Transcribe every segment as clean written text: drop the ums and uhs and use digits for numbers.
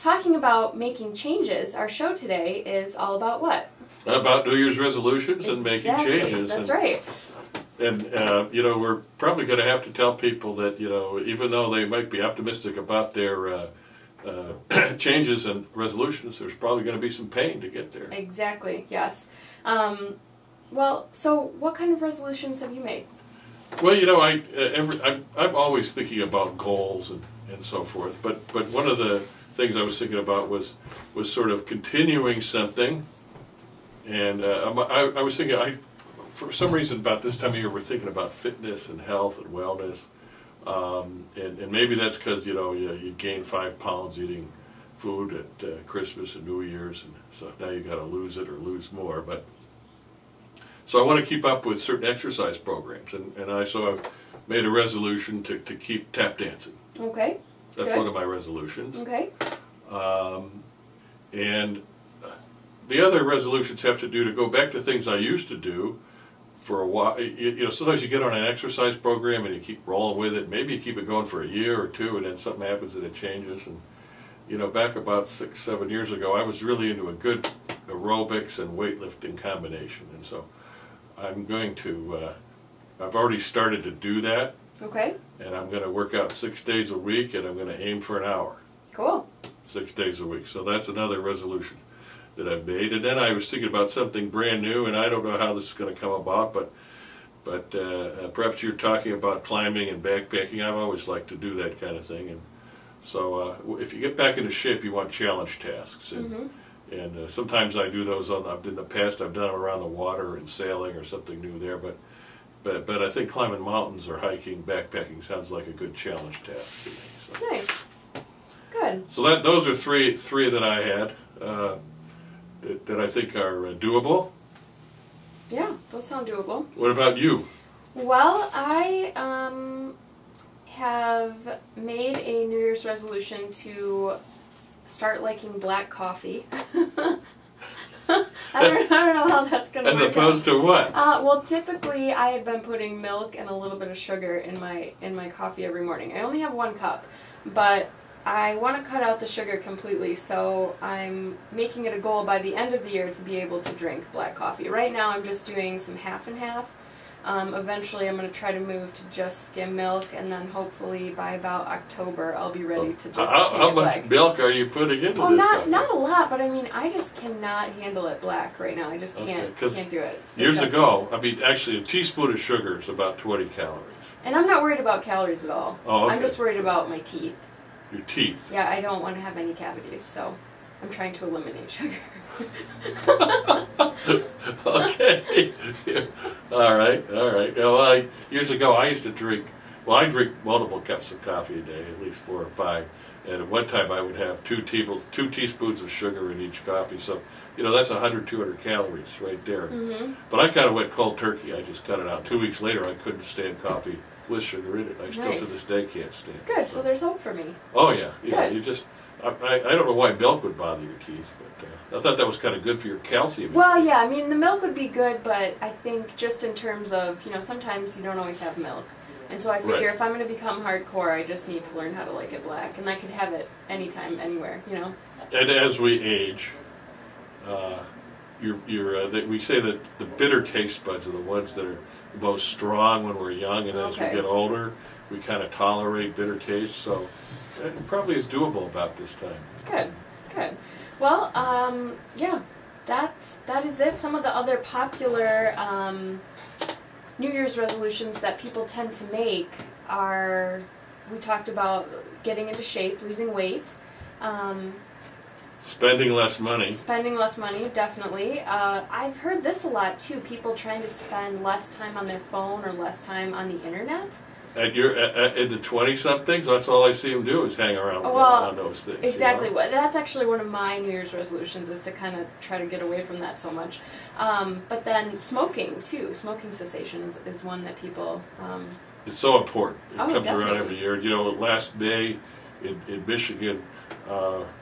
talking about making changes, our show today is all about what? About New Year's resolutions and making changes. That's right. And, we're probably going to have to tell people that, even though they might be optimistic about their changes and resolutions, there's probably going to be some pain to get there. Exactly, yes. Well, so what kind of resolutions have you made? Well, I'm always thinking about goals and so forth, but one of the things I was thinking about was sort of continuing something, and I was thinking, for some reason about this time of year we're thinking about fitness and health and wellness, and maybe that's because you gain 5 pounds eating food at Christmas and New Year's, and so now you got to lose it or lose more. But so I want to keep up with certain exercise programs, and I've made a resolution to keep tap dancing. Okay. That's Good. one of my resolutions. Okay. And the other resolutions have to do to go back to things I used to do for a while. Sometimes you get on an exercise program and you keep rolling with it. Maybe you keep it going for a year or two, and then something happens and it changes. And back about 6-7 years ago, I was really into a good aerobics and weightlifting combination, and so I'm going to. I've already started to do that. Okay. And I'm going to work out 6 days a week, and I'm going to aim for an hour. Cool. 6 days a week. So that's another resolution that I've made. And then I was thinking about something brand new, and I don't know how this is going to come about, but perhaps you're talking about climbing and backpacking. I've always liked to do that kind of thing. And so if you get back into shape, you want challenge tasks. And, and sometimes I do those in the past. I've done them around the water and sailing or something new there, but I think climbing mountains or hiking, backpacking sounds like a good challenge task to me. So. Nice. Good. So those are three that I had that I think are doable. Yeah, those sound doable. What about you? Well, I have made a New Year's resolution to start liking black coffee. I don't know how that's going to work. As opposed to what? Well, typically I had been putting milk and a little bit of sugar in my coffee every morning. I only have 1 cup, but I want to cut out the sugar completely, so I'm making it a goal by the end of the year to be able to drink black coffee. Right now I'm just doing some half and half. Eventually I'm going to try to move to just skim milk, and then hopefully by about October I'll be ready to just take How it much black. milk are you putting into Oh, this not a lot, but I mean, I just cannot handle it black right now. I just can't do it. It's years disgusting. ago, actually a teaspoon of sugar is about 20 calories. And I'm not worried about calories at all. Oh, okay. I'm just worried about my teeth. Your teeth? Yeah, I don't want to have any cavities, so I'm trying to eliminate sugar. Okay. All right. Well, years ago I used to drink. Well, I drink multiple cups of coffee a day, at least 4 or 5. And at one time I would have 2 teaspoons of sugar in each coffee. So, that's 100, 200 calories right there. But I kind of went cold turkey. I just cut it out. 2 weeks later, I couldn't stand coffee with sugar in it. I still to this day can't stand it. Good. So there's hope for me. Oh yeah. Good. You just. I don't know why milk would bother your teeth, but I thought that was kind of good for your calcium. Well, yeah, I mean, the milk would be good, but I think just in terms of, sometimes you don't always have milk. And so I figure if I'm going to become hardcore, I just need to learn how to like it black. And I could have it anytime, anywhere, And as we age, we say that the bitter taste buds are the ones that are the most strong when we're young, and as we get older, we kind of tolerate bitter taste. So it probably is doable about this time. Good. Well, yeah, that is it. Some of the other popular New Year's resolutions that people tend to make are, we talked about getting into shape, losing weight. Spending less money. Spending less money, definitely. I've heard this a lot, too. People trying to spend less time on their phone or less time on the internet. In the 20-somethings, that's all I see them do is hang around on those things. Exactly. That's actually one of my New Year's resolutions, is to kind of try to get away from that so much. But then smoking, too. Smoking cessation is one that people... It's so important. It comes definitely. around every year. Last May in Michigan,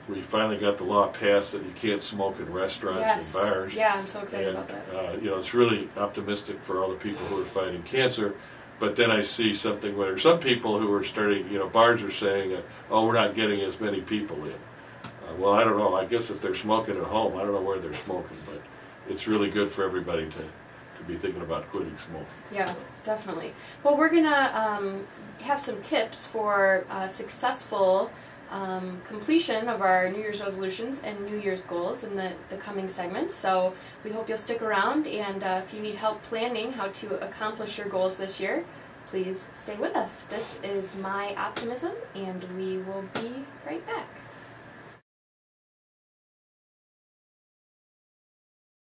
we finally got the law passed that you can't smoke in restaurants and bars. Yeah, I'm so excited about that. It's really optimistic for all the people who are fighting cancer. But then I see something where some people who are starting, bars are saying, oh, we're not getting as many people in. well, I don't know. I guess if they're smoking at home, I don't know where they're smoking, but it's really good for everybody to be thinking about quitting smoking. Yeah, definitely. Well, we're going to have some tips for successful completion of our New Year's resolutions and New Year's goals in the coming segments. So we hope you'll stick around, and if you need help planning how to accomplish your goals this year, please stay with us. This is MI Optimism, and we will be right back.